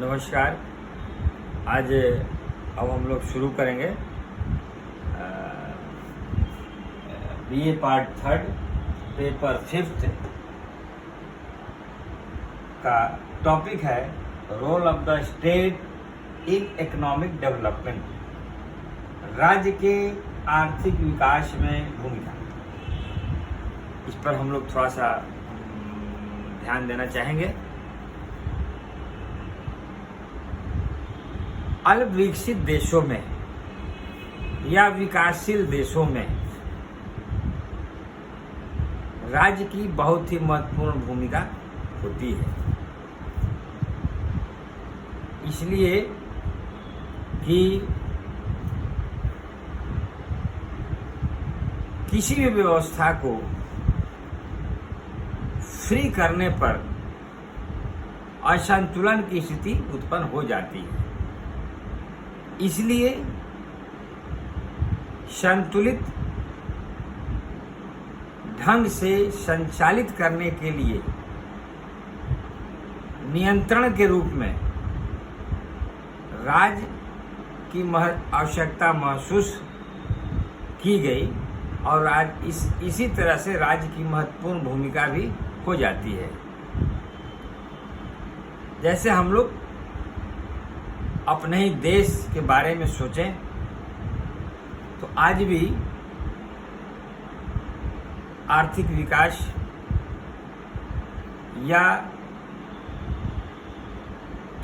नमस्कार। आज अब हम लोग शुरू करेंगे बीए पार्ट 3 पेपर 5 का टॉपिक है role of the state in economic development, राज्य के आर्थिक विकास में भूमिका। इस पर हम लोग थोड़ा सा ध्यान देना चाहेंगे। अल्प विकसित देशों में या विकासशील देशों में राज्य की बहुत ही महत्वपूर्ण भूमिका होती है, इसलिए कि किसी भी व्यवस्था को फ्री करने पर असंतुलन की स्थिति उत्पन्न हो जाती है। इसलिए संतुलित ढंग से संचालित करने के लिए नियंत्रण के रूप में राज्य की आवश्यकता महसूस की गई और आज इसी तरह से राज्य की महत्वपूर्ण भूमिका भी हो जाती है। जैसे हम लोग अपने ही देश के बारे में सोचें तो आज भी आर्थिक विकास या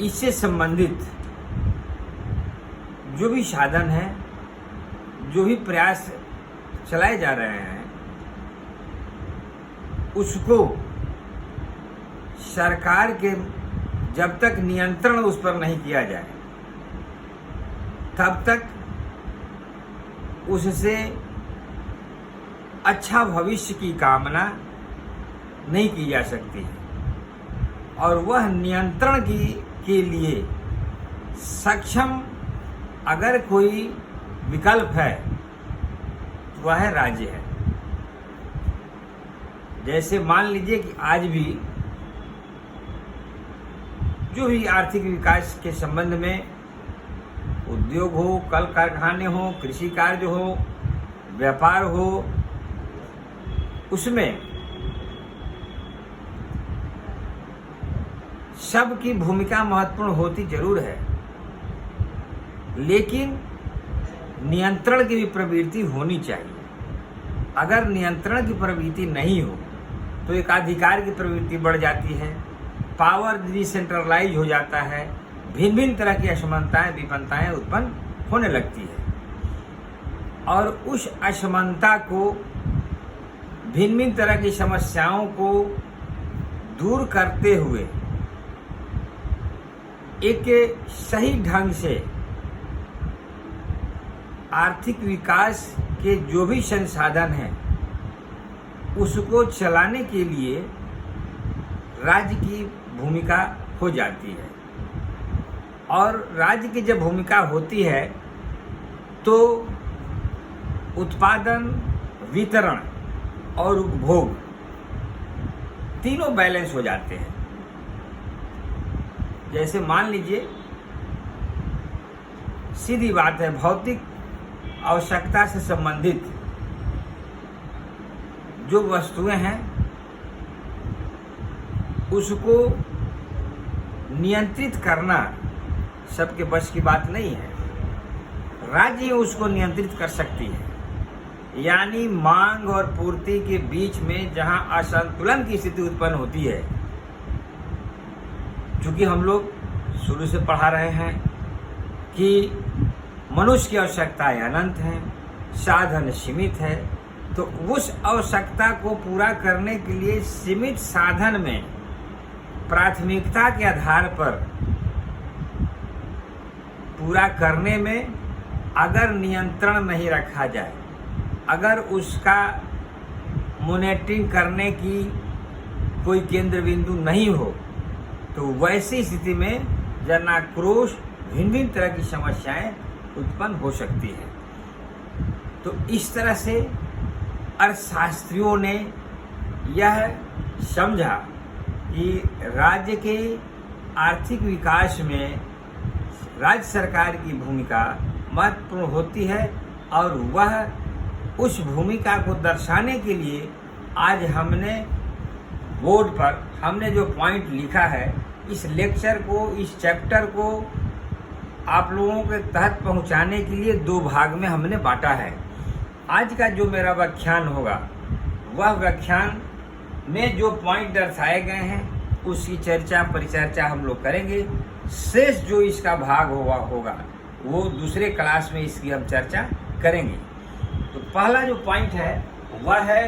इससे संबंधित जो भी साधन है, जो भी प्रयास चलाए जा रहे हैं, उसको सरकार के जब तक नियंत्रण उस पर नहीं किया जाए तब तक उससे अच्छा भविष्य की कामना नहीं की जा सकती और वह नियंत्रण के लिए सक्षम अगर कोई विकल्प है तो वह राज्य है। जैसे मान लीजिए कि आज भी जो भी आर्थिक विकास के संबंध में उद्योग हो, कल कारखाने हो, कृषि कार्य हो, व्यापार हो, उसमें सबकी भूमिका महत्वपूर्ण होती जरूर है, लेकिन नियंत्रण की भी प्रवृत्ति होनी चाहिए। अगर नियंत्रण की प्रवृत्ति नहीं हो तो एकाधिकार की प्रवृत्ति बढ़ जाती है, पावर डिसेंट्रलाइज हो जाता है, भिन्न भिन्न तरह की असमानताएं विपन्नताएं उत्पन्न होने लगती है और उस असमानता को, भिन्न भिन्न तरह की समस्याओं को दूर करते हुए एक सही ढंग से आर्थिक विकास के जो भी संसाधन हैं उसको चलाने के लिए राज्य की भूमिका हो जाती है। और राज्य की जब भूमिका होती है तो उत्पादन, वितरण और उपभोग तीनों बैलेंस हो जाते हैं। जैसे मान लीजिए, सीधी बात है, भौतिक आवश्यकता से संबंधित जो वस्तुएं हैं उसको नियंत्रित करना सबके बस की बात नहीं है। राज्य ही उसको नियंत्रित कर सकती है। यानी मांग और पूर्ति के बीच में जहां असंतुलन की स्थिति उत्पन्न होती है, चूंकि हम लोग शुरू से पढ़ा रहे हैं कि मनुष्य की आवश्यकताएं अनंत हैं, साधन सीमित है, तो उस आवश्यकता को पूरा करने के लिए सीमित साधन में प्राथमिकता के आधार पर पूरा करने में अगर नियंत्रण नहीं रखा जाए, अगर उसका मॉनिटरिंग करने की कोई केंद्र बिंदु नहीं हो, तो वैसी स्थिति में जनाक्रोश, भिन्न भिन्न तरह की समस्याएं उत्पन्न हो सकती है। तो इस तरह से अर्थशास्त्रियों ने यह समझा कि राज्य के आर्थिक विकास में राज्य सरकार की भूमिका महत्वपूर्ण होती है और वह उस भूमिका को दर्शाने के लिए आज हमने बोर्ड पर हमने जो पॉइंट लिखा है, इस लेक्चर को, इस चैप्टर को आप लोगों के तहत पहुंचाने के लिए 2 भाग में हमने बांटा है। आज का जो मेरा व्याख्यान होगा, वह व्याख्यान में जो पॉइंट दर्शाए गए हैं उसकी चर्चा परिचर्चा हम लोग करेंगे। शेष जो इसका भाग होगा वो दूसरे क्लास में इसकी हम चर्चा करेंगे। तो पहला जो पॉइंट है वह है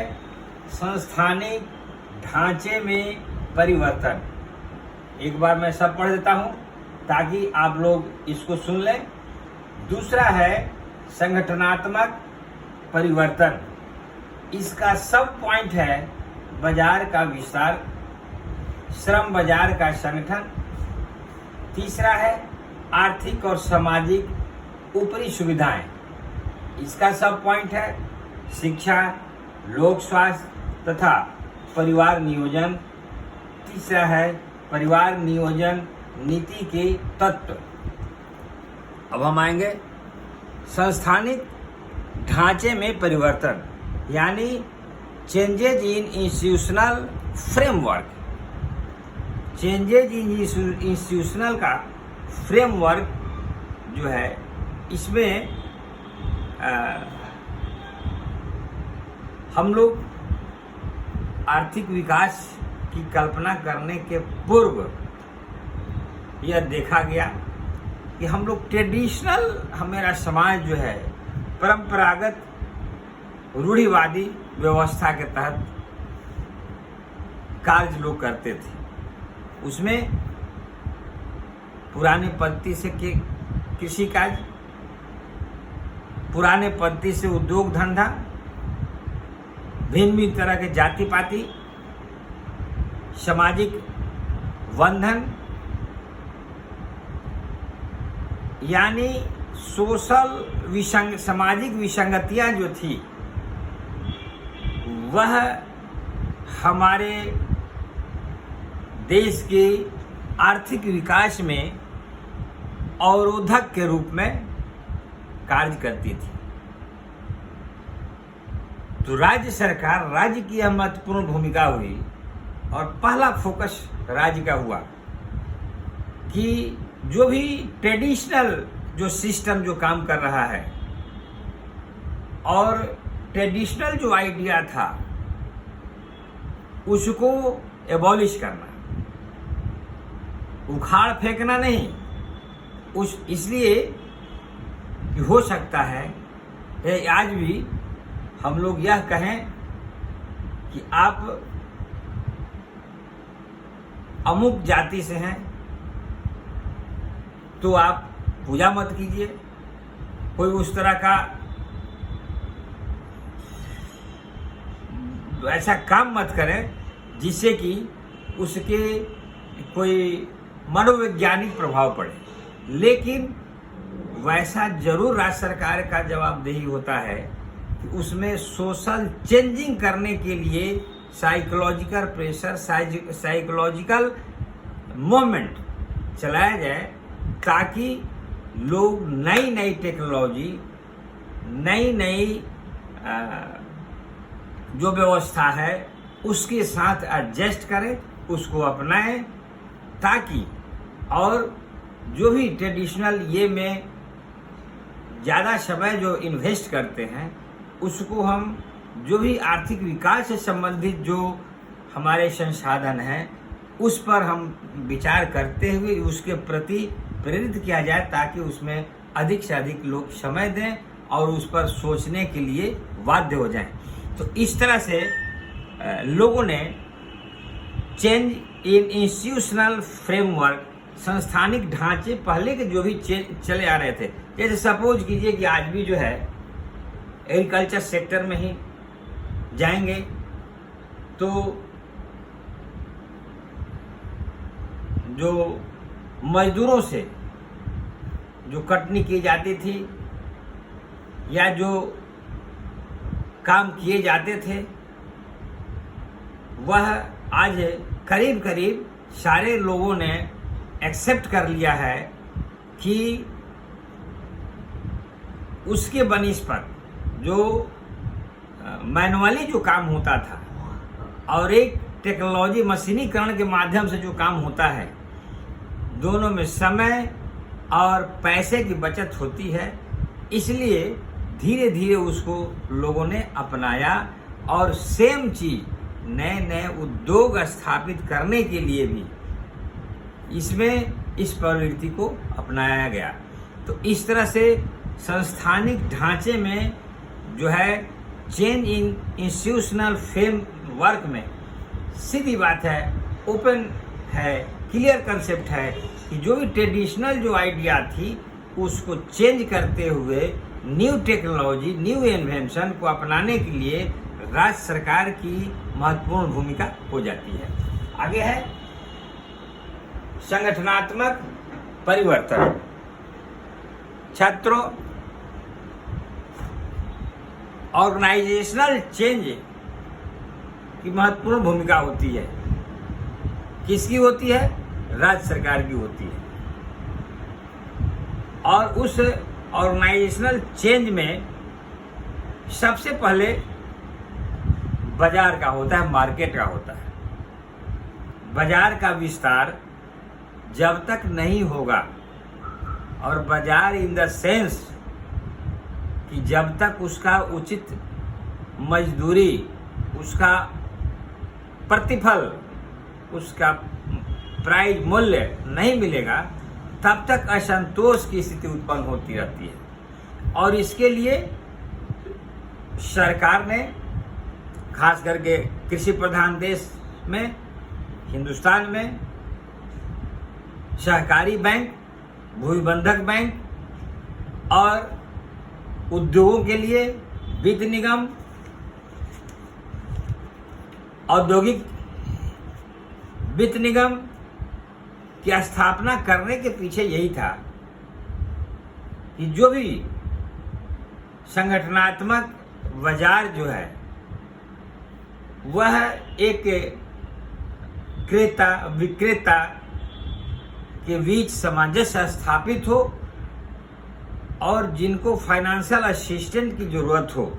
संस्थानिक ढांचे में परिवर्तन। एक बार मैं सब पढ़ देता हूँ ताकि आप लोग इसको सुन लें। दूसरा है संगठनात्मक परिवर्तन। इसका सब पॉइंट है बाजार का विस्तार, श्रम बाजार का संगठन। तीसरा है आर्थिक और सामाजिक ऊपरी सुविधाएं। इसका सब पॉइंट है शिक्षा, लोक स्वास्थ्य तथा परिवार नियोजन। तीसरा है परिवार नियोजन नीति के तत्व। अब हम आएंगे संस्थानिक ढांचे में परिवर्तन, यानी changes in institutional framework. Changes in institutional का फ्रेमवर्क जो है, इसमें हम लोग आर्थिक विकास की कल्पना करने के पूर्व यह देखा गया कि हम लोग ट्रेडिशनल, हमारा समाज जो है परंपरागत रूढ़िवादी व्यवस्था के तहत कार्य लोग करते थे। उसमें पुराने पद्धति से कृषि कार्य, पुराने पद्धति से उद्योग धंधा, भिन्न भिन्न तरह के जाति पाति, सामाजिक बंधन, यानी सामाजिक विसंगतियां जो थी वह हमारे देश के आर्थिक विकास में अवरोधक के रूप में कार्य करती थी। तो राज्य सरकार, राज्य की यह महत्वपूर्ण भूमिका हुई और पहला फोकस राज्य का हुआ कि जो भी ट्रेडिशनल जो सिस्टम जो काम कर रहा है और ट्रेडिशनल जो आइडिया था उसको एबॉलिश करना, उखाड़ फेंकना नहीं। इसलिए हो सकता है आज भी हम लोग यह कहें कि आप अमुक जाति से हैं तो आप पूजा मत कीजिए, कोई उस तरह का ऐसा काम मत करें जिससे कि उसके कोई मनोवैज्ञानिक प्रभाव पड़े। लेकिन वैसा जरूर राज्य सरकार का जवाबदेही होता है कि उसमें सोशल चेंजिंग करने के लिए साइकोलॉजिकल प्रेशर, साइकोलॉजिकल मूवमेंट चलाया जाए ताकि लोग नई नई टेक्नोलॉजी, नई नई जो व्यवस्था है उसके साथ एडजस्ट करें, उसको अपनाएं, ताकि और जो भी ट्रेडिशनल ये में ज़्यादा समय जो इन्वेस्ट करते हैं उसको हम जो भी आर्थिक विकास से संबंधित जो हमारे संसाधन हैं उस पर हम विचार करते हुए उसके प्रति प्रेरित किया जाए ताकि उसमें अधिक से अधिक लोग समय दें और उस पर सोचने के लिए बाध्य हो जाएं। तो इस तरह से लोगों ने चेंज इन इंस्टीट्यूशनल फ्रेमवर्क, संस्थानिक ढांचे पहले के जो भी चले आ रहे थे, जैसे सपोज कीजिए कि आज भी जो है एग्रीकल्चर सेक्टर में ही जाएंगे तो जो मजदूरों से जो कटनी की जाती थी या जो काम किए जाते थे वह आज करीब करीब सारे लोगों ने एक्सेप्ट कर लिया है कि उसके बनिस्पत जो मैनुअली जो काम होता था और एक टेक्नोलॉजी मशीनीकरण के माध्यम से जो काम होता है, दोनों में समय और पैसे की बचत होती है। इसलिए धीरे धीरे उसको लोगों ने अपनाया और सेम चीज नए नए उद्योग स्थापित करने के लिए भी इसमें इस प्रवृत्ति को अपनाया गया। तो इस तरह से संस्थानिक ढांचे में जो है चेंज इन इंस्टीट्यूशनल फ्रेमवर्क में सीधी बात है, ओपन है, क्लियर कंसेप्ट है कि जो भी ट्रेडिशनल जो आइडिया थी उसको चेंज करते हुए न्यू टेक्नोलॉजी, न्यू इन्वेंशन को अपनाने के लिए राज्य सरकार की महत्वपूर्ण भूमिका हो जाती है। आगे है संगठनात्मक परिवर्तन। छात्रों, ऑर्गेनाइजेशनल चेंज की महत्वपूर्ण भूमिका होती है। किसकी होती है? राज्य सरकार की होती है। और उस ऑर्गेनाइजेशनल चेंज में सबसे पहले बाजार का होता है, मार्केट का होता है। बाजार का विस्तार जब तक नहीं होगा, और बाजार इन द सेंस कि जब तक उसका उचित मजदूरी, उसका प्रतिफल, उसका प्राइस मूल्य नहीं मिलेगा, तब तक असंतोष की स्थिति उत्पन्न होती रहती है। और इसके लिए सरकार ने खास करके कृषि प्रधान देश में, हिंदुस्तान में, सहकारी बैंक, भूविबंधक बैंक और उद्योगों के लिए वित्त निगम, औद्योगिक वित्त निगम की स्थापना करने के पीछे यही था कि जो भी संगठनात्मक बाजार जो है वह एक क्रेता विक्रेता के बीच सामंजस्य स्थापित हो और जिनको फाइनेंशियल असिस्टेंट की जरूरत हो,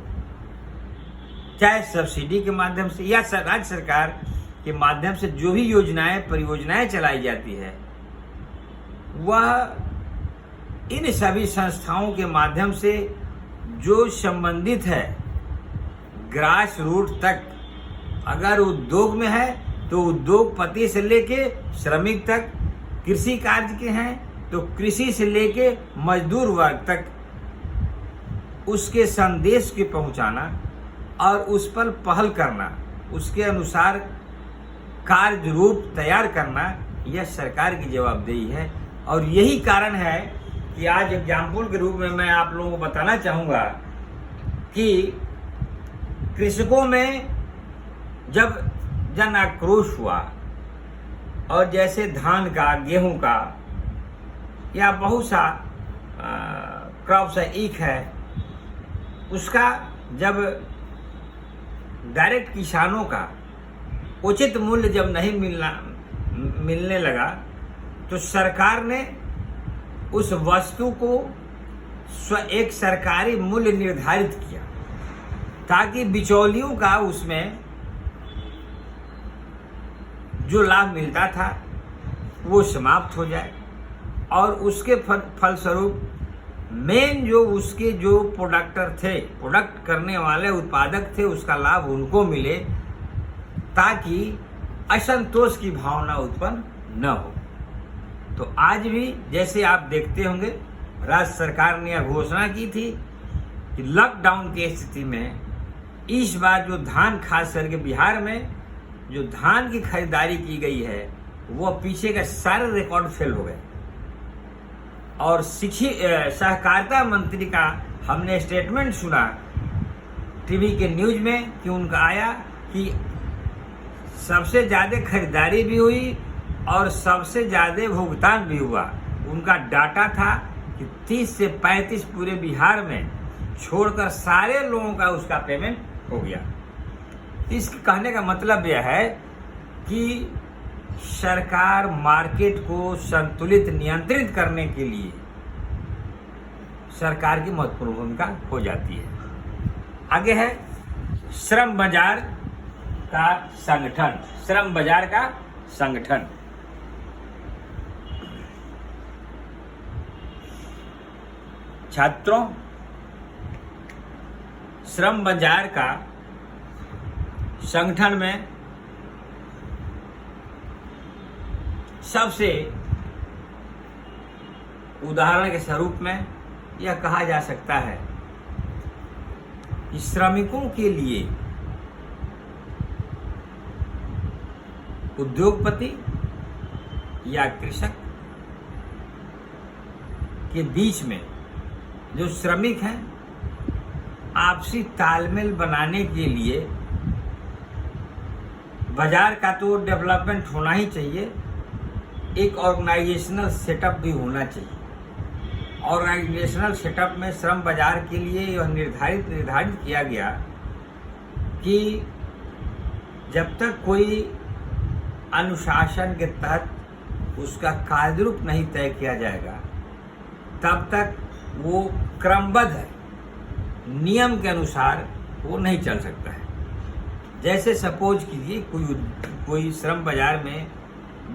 चाहे सब्सिडी के माध्यम से या राज्य सरकार के माध्यम से जो भी योजनाएं, परियोजनाएं चलाई जाती है, वह इन सभी संस्थाओं के माध्यम से जो संबंधित है ग्रास रूट तक। अगर उद्योग में है तो उद्योगपति से लेके श्रमिक तक, कृषि कार्य के हैं तो कृषि से लेके मजदूर वर्ग तक उसके संदेश के पहुंचाना और उस पर पहल करना, उसके अनुसार कार्य रूप तैयार करना, यह सरकार की जवाबदेही है। और यही कारण है कि आज एग्जाम्पल के रूप में मैं आप लोगों को बताना चाहूँगा कि कृषकों में जब जन आक्रोश हुआ और जैसे धान का, गेहूं का या बहुत सा क्रॉप्स है, ईख है, उसका जब डायरेक्ट किसानों का उचित मूल्य जब नहीं मिलने लगा, तो सरकार ने उस वस्तु को एक सरकारी मूल्य निर्धारित किया ताकि बिचौलियों का उसमें जो लाभ मिलता था वो समाप्त हो जाए और उसके फलस्वरूप मेन जो उसके जो प्रोडक्टर थे, प्रोडक्ट करने वाले उत्पादक थे, उसका लाभ उनको मिले ताकि असंतोष की भावना उत्पन्न न हो। तो आज भी जैसे आप देखते होंगे, राज्य सरकार ने यह घोषणा की थी कि लॉकडाउन की स्थिति में इस बार जो धान, खास करके बिहार में जो धान की खरीदारी की गई है, वो पीछे का सारे रिकॉर्ड फेल हो गए। और सहकारिता मंत्री का हमने स्टेटमेंट सुना टीवी के न्यूज में कि उनका आया कि सबसे ज़्यादा खरीदारी भी हुई और सबसे ज़्यादा भुगतान भी हुआ। उनका डाटा था कि 30 से 35 पूरे बिहार में छोड़कर सारे लोगों का उसका पेमेंट हो गया। इसके कहने का मतलब यह है कि सरकार मार्केट को संतुलित नियंत्रित करने के लिए सरकार की महत्वपूर्ण भूमिका हो जाती है। आगे है श्रम बाजार का संगठन। श्रम बाजार का संगठन छात्रों, श्रम बाजार का संगठन में सबसे उदाहरण के स्वरूप में यह कहा जा सकता है कि श्रमिकों के लिए उद्योगपति या कृषक के बीच में जो श्रमिक हैं, आपसी तालमेल बनाने के लिए बाजार का तो डेवलपमेंट होना ही चाहिए, एक ऑर्गेनाइजेशनल सेटअप भी होना चाहिए। ऑर्गेनाइजेशनल सेटअप में श्रम बाजार के लिए यह निर्धारित किया गया कि जब तक कोई अनुशासन के तहत उसका कार्यरूप नहीं तय किया जाएगा, तब तक वो क्रमबद्ध नियम के अनुसार वो नहीं चल सकता है। जैसे सपोज कीजिए कोई श्रम बाजार में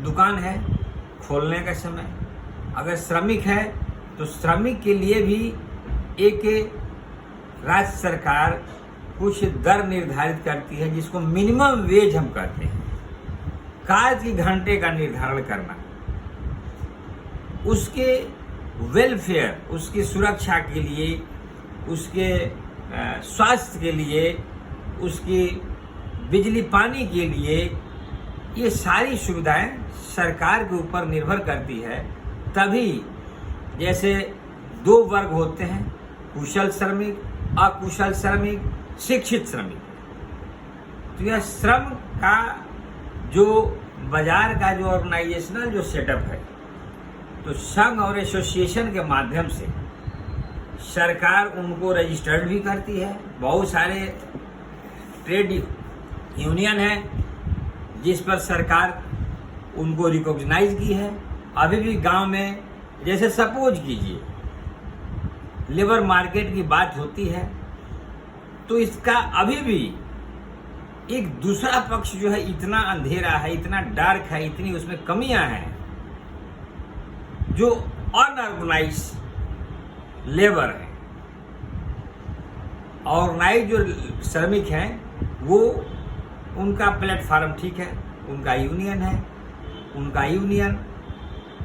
दुकान है, खोलने का समय अगर श्रमिक है तो श्रमिक के लिए भी एक राज्य सरकार कुछ दर निर्धारित करती है, जिसको मिनिमम वेज हम कहते हैं। कार्य की घंटे का निर्धारण करना, उसके वेलफेयर, उसकी सुरक्षा के लिए, उसके स्वास्थ्य के लिए, उसकी बिजली पानी के लिए, ये सारी सुविधाएं सरकार के ऊपर निर्भर करती है। तभी जैसे दो वर्ग होते हैं, कुशल श्रमिक, अकुशल श्रमिक, शिक्षित श्रमिक। तो यह श्रम का जो बाजार का जो ऑर्गेनाइजेशनल जो सेटअप है, तो संघ और एसोसिएशन के माध्यम से सरकार उनको रजिस्टर्ड भी करती है। बहुत सारे ट्रेड यूनियन है जिस पर सरकार उनको रिकॉग्नाइज की है। अभी भी गांव में जैसे सपोज कीजिए लेबर मार्केट की बात होती है, तो इसका अभी भी एक दूसरा पक्ष जो है इतना अंधेरा है, इतना डार्क है, इतनी उसमें कमियां हैं। जो अनऑर्गेनाइज लेबर है, ऑर्गेनाइज जो श्रमिक हैं, वो उनका प्लेटफार्म ठीक है, उनका यूनियन है, उनका यूनियन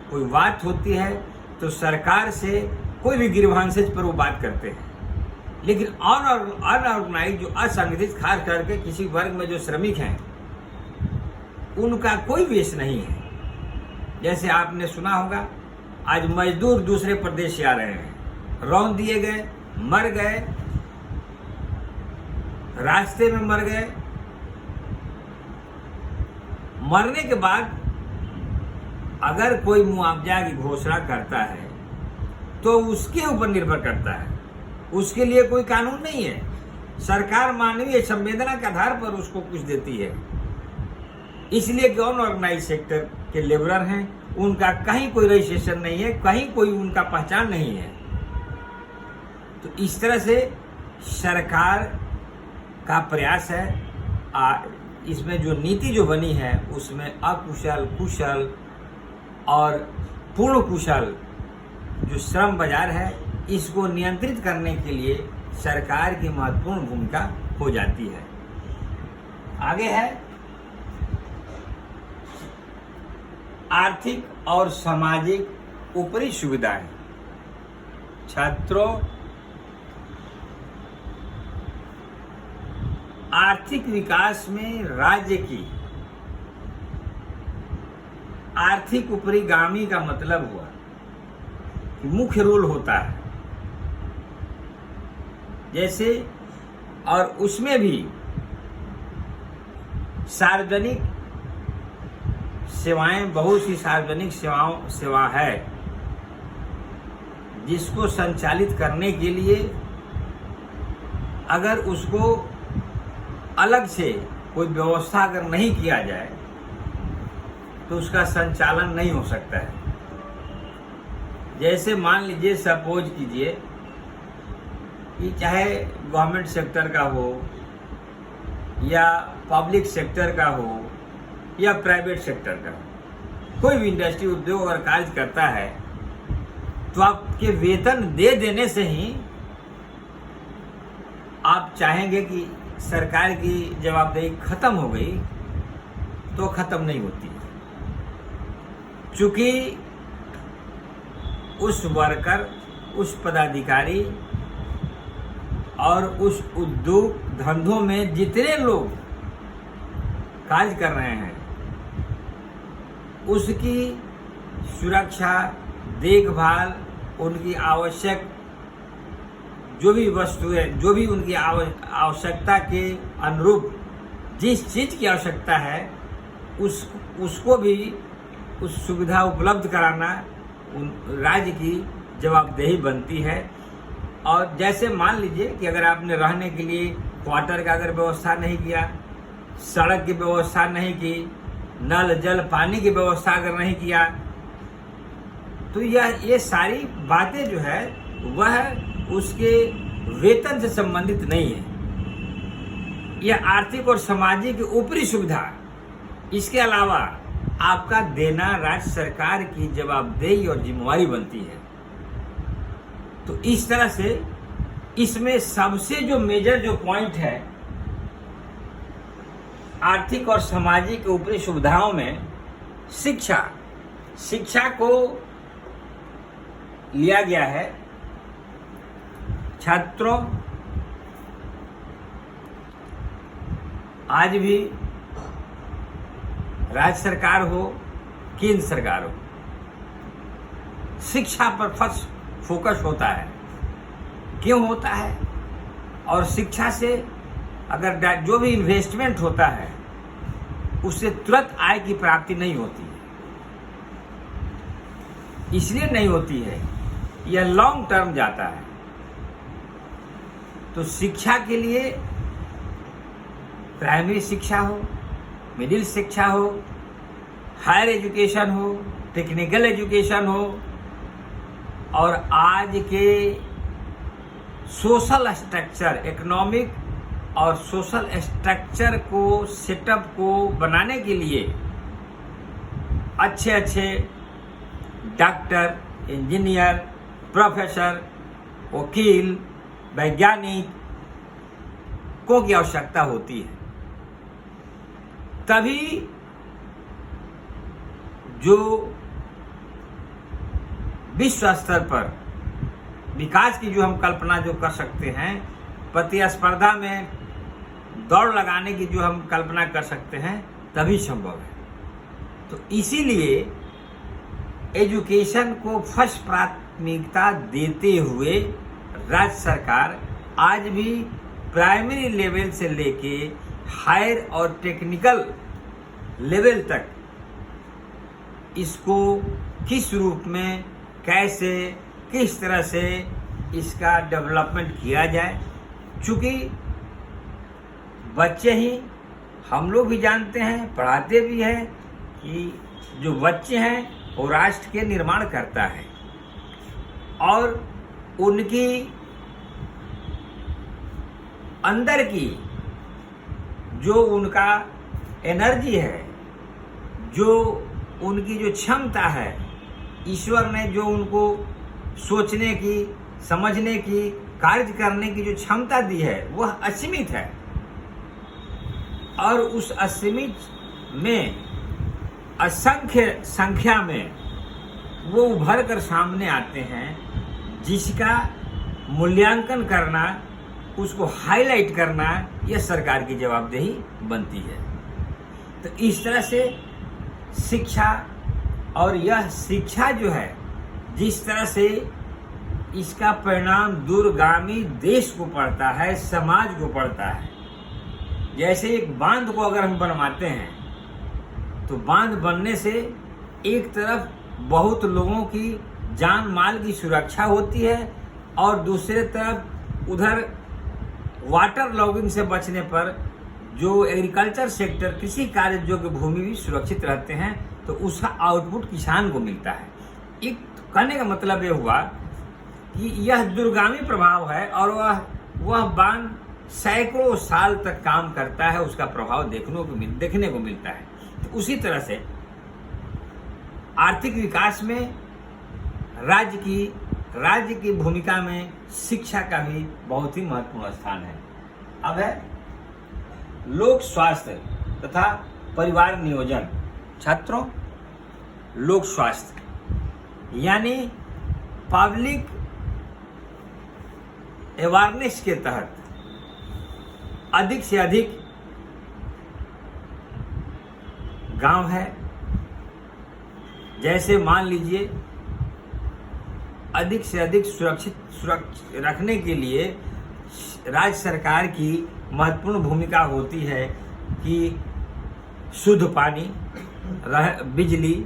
कोई बात होती है तो सरकार से कोई भी ग्रीवांसेज पर वो बात करते हैं। लेकिन अनऑर्गेनाइज जो असंगठित खास करके किसी वर्ग में जो श्रमिक हैं, उनका कोई वेश नहीं है। जैसे आपने सुना होगा, आज मजदूर दूसरे प्रदेश से आ रहे हैं, रौंद दिए गए, मर गए, रास्ते में मर गए। मरने के बाद अगर कोई मुआवजा की घोषणा करता है तो उसके ऊपर निर्भर करता है, उसके लिए कोई कानून नहीं है। सरकार मानवीय संवेदना के आधार पर उसको कुछ देती है। इसलिए कि अनऑर्गेनाइज सेक्टर के लेबरर हैं, उनका कहीं कोई रजिस्ट्रेशन नहीं है, कहीं कोई उनका पहचान नहीं है। तो इस तरह से सरकार का प्रयास है। इसमें जो नीति जो बनी है उसमें अकुशल, कुशल और पूर्ण कुशल जो श्रम बाजार है, इसको नियंत्रित करने के लिए सरकार की महत्वपूर्ण भूमिका हो जाती है। आगे है आर्थिक और सामाजिक ऊपरी सुविधाएं। छात्रों, आर्थिक विकास में राज्य की आर्थिक ऊपरीगामी का मतलब हुआ कि मुख्य रोल होता है। जैसे और उसमें भी सार्वजनिक सेवाएं, बहुत सी सार्वजनिक सेवा है जिसको संचालित करने के लिए अगर उसको अलग से कोई व्यवस्था अगर नहीं किया जाए तो उसका संचालन नहीं हो सकता है। जैसे मान लीजिए, सपोज कीजिए कि चाहे गवर्नमेंट सेक्टर का हो या पब्लिक सेक्टर का हो या प्राइवेट सेक्टर का हो, कोई भी इंडस्ट्री उद्योग अगर कार्य करता है तो आपके वेतन दे देने से ही आप चाहेंगे कि सरकार की जवाबदेही खत्म हो गई, तो खत्म नहीं होती। चूंकि उस वर्कर, उस पदाधिकारी और उस उद्योग धंधों में जितने लोग कार्य कर रहे हैं, उसकी सुरक्षा, देखभाल, उनकी आवश्यक जो भी वस्तु है, जो भी उनकी आवश्यकता के अनुरूप जिस चीज़ की आवश्यकता है उसको भी उस सुविधा उपलब्ध कराना राज्य की जवाबदेही बनती है। और जैसे मान लीजिए कि अगर आपने रहने के लिए क्वार्टर का अगर व्यवस्था नहीं किया, सड़क की व्यवस्था नहीं की, नल जल पानी की व्यवस्था अगर नहीं किया, तो ये सारी बातें जो है वह उसके वेतन से संबंधित नहीं है। यह आर्थिक और सामाजिक ऊपरी सुविधा, इसके अलावा आपका देना राज्य सरकार की जवाबदेही और जिम्मेवारी बनती है। तो इस तरह से इसमें सबसे जो मेजर जो पॉइंट है आर्थिक और सामाजिक ऊपरी सुविधाओं में शिक्षा को लिया गया है। छात्रों, आज भी राज्य सरकार हो, केंद्र सरकार हो, शिक्षा पर फोकस होता है। क्यों होता है? और शिक्षा से अगर जो भी इन्वेस्टमेंट होता है उससे तुरंत आय की प्राप्ति नहीं होती है। इसलिए नहीं होती है, यह लॉन्ग टर्म जाता है। तो शिक्षा के लिए प्राइमरी शिक्षा हो, मिडिल शिक्षा हो, हायर एजुकेशन हो, टेक्निकल एजुकेशन हो, और आज के सोशल स्ट्रक्चर, इकोनॉमिक और सोशल स्ट्रक्चर को, सेटअप को बनाने के लिए अच्छे डॉक्टर, इंजीनियर, प्रोफेसर, वकील, वैज्ञानिक को की आवश्यकता होती है। तभी जो विश्व स्तर पर विकास की जो हम कल्पना जो कर सकते हैं, प्रतिस्पर्धा में दौड़ लगाने की जो हम कल्पना कर सकते हैं, तभी संभव है। तो इसीलिए एजुकेशन को फर्स्ट प्राथमिकता देते हुए राज्य सरकार आज भी प्राइमरी लेवल से लेके हायर और टेक्निकल लेवल तक इसको किस रूप में, कैसे, किस तरह से इसका डेवलपमेंट किया जाए। चूँकि बच्चे ही, हम लोग भी जानते हैं, पढ़ाते भी हैं कि जो बच्चे हैं वो राष्ट्र के निर्माण करता है, और उनकी अंदर की जो उनका एनर्जी है, जो उनकी जो क्षमता है, ईश्वर ने जो उनको सोचने की, समझने की, कार्य करने की जो क्षमता दी है वह असीमित है। और उस असीमित में असंख्य संख्या में वो उभर कर सामने आते हैं, जिसका मूल्यांकन करना, उसको हाईलाइट करना, यह सरकार की जवाबदेही बनती है। तो इस तरह से शिक्षा, और यह शिक्षा जो है जिस तरह से इसका परिणाम दूरगामी देश को पड़ता है, समाज को पड़ता है। जैसे एक बांध को अगर हम बनवाते हैं तो बांध बनने से एक तरफ बहुत लोगों की जान माल की सुरक्षा होती है, और दूसरे तरफ उधर वाटर लॉगिंग से बचने पर जो एग्रीकल्चर सेक्टर, कृषि कार्य योग्य भूमि भी सुरक्षित रहते हैं। तो उसका आउटपुट किसान को मिलता है। एक कहने का मतलब ये हुआ कि यह दूरगामी प्रभाव है और वह बांध सैकड़ों साल तक काम करता है, उसका प्रभाव देखने को मिलता है। तो उसी तरह से आर्थिक विकास में राज्य की भूमिका में शिक्षा का भी बहुत ही महत्वपूर्ण स्थान है। अब है लोक स्वास्थ्य तथा परिवार नियोजन। छात्रों, लोक स्वास्थ्य यानी पब्लिक अवेयरनेस के तहत अधिक से अधिक गांव है, जैसे मान लीजिए अधिक से अधिक सुरक्षित रखने के लिए राज्य सरकार की महत्वपूर्ण भूमिका होती है कि शुद्ध पानी, बिजली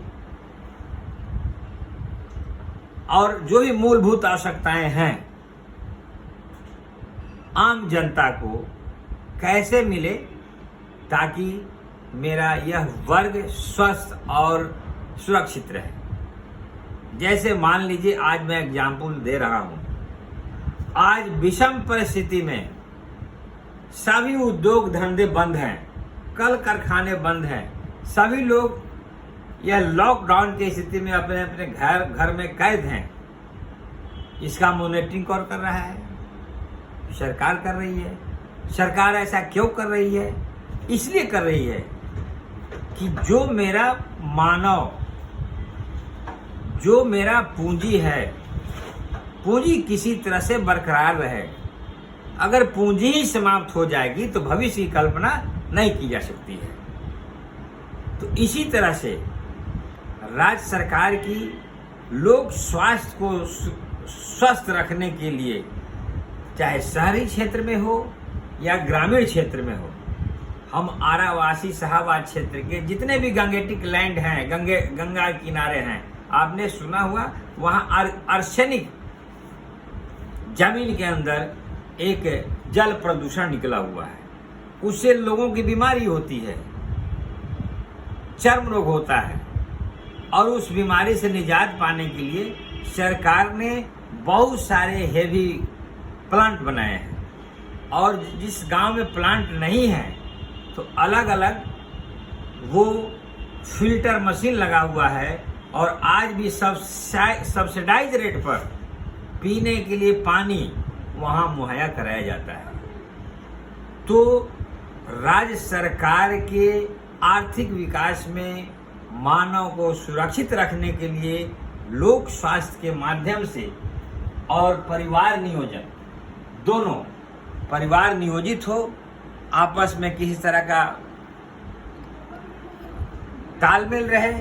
और जो भी मूलभूत आवश्यकताएं हैं आम जनता को कैसे मिले ताकि मेरा यह वर्ग स्वस्थ और सुरक्षित रहे। जैसे मान लीजिए, आज मैं एग्जाम्पल दे रहा हूं, आज विषम परिस्थिति में सभी उद्योग धंधे बंद हैं, कल कारखाने बंद हैं, सभी लोग यह लॉकडाउन की स्थिति में अपने अपने घर में कैद हैं। इसका मॉनिटरिंग कौन कर रहा है? सरकार कर रही है। सरकार ऐसा क्यों कर रही है? इसलिए कर रही है कि जो मेरा पूंजी है, पूंजी किसी तरह से बरकरार रहे। अगर पूंजी ही समाप्त हो जाएगी तो भविष्य की कल्पना नहीं की जा सकती है। तो इसी तरह से राज्य सरकार की लोक स्वास्थ्य को स्वस्थ रखने के लिए, चाहे शहरी क्षेत्र में हो या ग्रामीण क्षेत्र में हो, हम आरावासी शाहबाद क्षेत्र के जितने भी गंगेटिक लैंड हैं, गंगा किनारे हैं, आपने सुना हुआ वहां आर्सेनिक जमीन के अंदर एक जल प्रदूषण निकला हुआ है। उससे लोगों की बीमारी होती है, चर्म रोग होता है, और उस बीमारी से निजात पाने के लिए सरकार ने बहुत सारे हेवी प्लांट बनाए हैं। और जिस गांव में प्लांट नहीं है तो अलग अलग वो फिल्टर मशीन लगा हुआ है, और आज भी सब्सिडाइज रेट पर पीने के लिए पानी वहां मुहैया कराया जाता है। तो राज्य सरकार के आर्थिक विकास में मानव को सुरक्षित रखने के लिए लोक स्वास्थ्य के माध्यम से और परिवार नियोजन, दोनों परिवार नियोजित हो, आपस में किसी तरह का तालमेल रहे,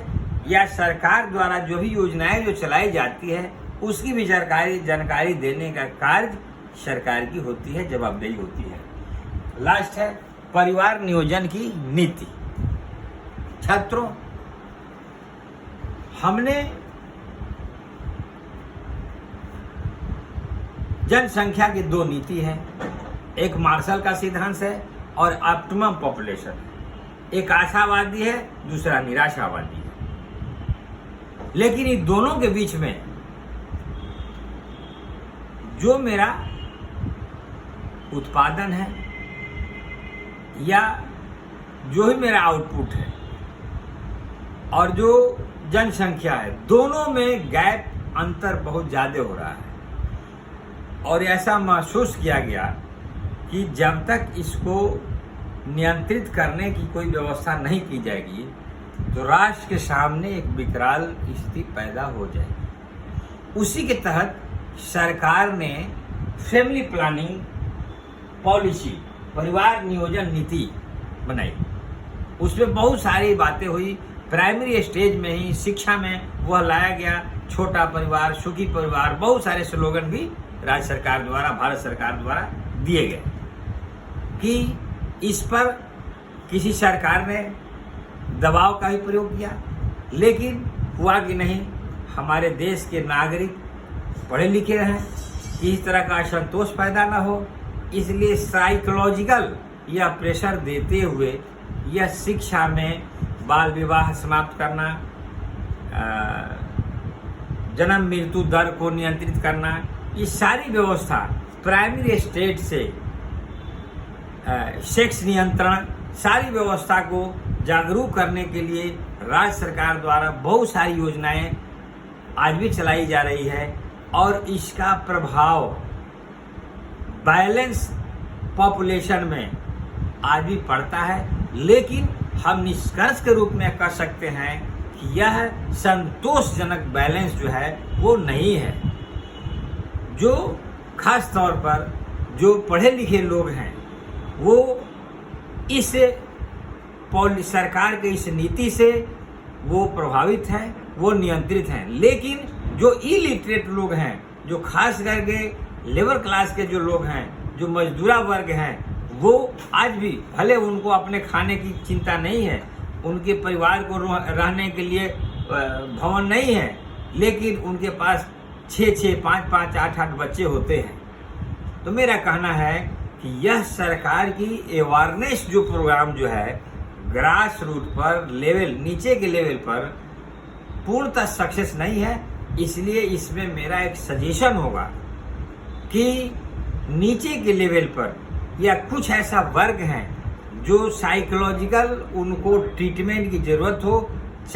या सरकार द्वारा जो भी योजनाएं जो चलाई जाती है उसकी भी जानकारी देने का कार्य सरकार की होती है, जवाबदेही होती है। लास्ट है परिवार नियोजन की नीति। छात्रों, हमने जनसंख्या की दो नीति है, एक मार्शल का सिद्धांत है और ऑप्टिमम पॉपुलेशन। एक आशावादी है, दूसरा निराशावादी है। लेकिन इन दोनों के बीच में जो मेरा उत्पादन है या जो ही मेरा आउटपुट है और जो जनसंख्या है, दोनों में गैप, अंतर बहुत ज्यादा हो रहा है। और ऐसा महसूस किया गया कि जब तक इसको नियंत्रित करने की कोई व्यवस्था नहीं की जाएगी तो राष्ट्र के सामने एक विकराल स्थिति पैदा हो जाएगी। उसी के तहत सरकार ने फैमिली प्लानिंग पॉलिसी, परिवार नियोजन नीति बनाई। उसमें बहुत सारी बातें हुई। प्राइमरी स्टेज में ही शिक्षा में वह लाया गया, छोटा परिवार, सुखी परिवार, बहुत सारे स्लोगन भी राज्य सरकार द्वारा, भारत सरकार द्वारा दिए गए। कि इस पर किसी सरकार ने दबाव का भी प्रयोग किया, लेकिन हुआ कि नहीं। हमारे देश के नागरिक पढ़े लिखे रहें, किसी तरह का असंतोष पैदा ना हो, इसलिए साइकोलॉजिकल या प्रेशर देते हुए यह शिक्षा में बाल विवाह समाप्त करना, जन्म मृत्यु दर को नियंत्रित करना, ये सारी व्यवस्था प्राइमरी स्टेट से सेक्स नियंत्रण, सारी व्यवस्था को जागरूक करने के लिए राज्य सरकार द्वारा बहुत सारी योजनाएं आज भी चलाई जा रही है और इसका प्रभाव बैलेंस पॉपुलेशन में आज भी पड़ता है। लेकिन हम निष्कर्ष के रूप में कह सकते हैं कि यह संतोषजनक बैलेंस जो है वो नहीं है। जो खास तौर पर जो पढ़े लिखे लोग हैं वो इस सरकार के इस नीति से वो प्रभावित हैं, वो नियंत्रित हैं। लेकिन जो इलिटरेट लोग हैं, जो खास करके लेबर क्लास के जो लोग हैं, जो मजदूरा वर्ग हैं, वो आज भी भले उनको अपने खाने की चिंता नहीं है, उनके परिवार को रहने के लिए भवन नहीं है, लेकिन उनके पास 6-6, 5-5, 8-8 बच्चे होते हैं। तो मेरा कहना है कि यह सरकार की अवेयरनेस जो प्रोग्राम जो है ग्रास रूट पर लेवल, नीचे के लेवल पर पूर्णतः सक्सेस नहीं है। इसलिए इसमें मेरा एक सजेशन होगा कि नीचे के लेवल पर या कुछ ऐसा वर्ग है जो साइकोलॉजिकल उनको ट्रीटमेंट की जरूरत हो,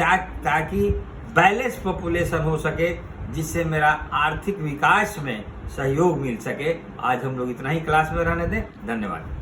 ताकि बैलेंस पॉपुलेशन हो सके, जिससे मेरा आर्थिक विकास में सहयोग मिल सके। आज हम लोग इतना ही क्लास में रहने दें। धन्यवाद।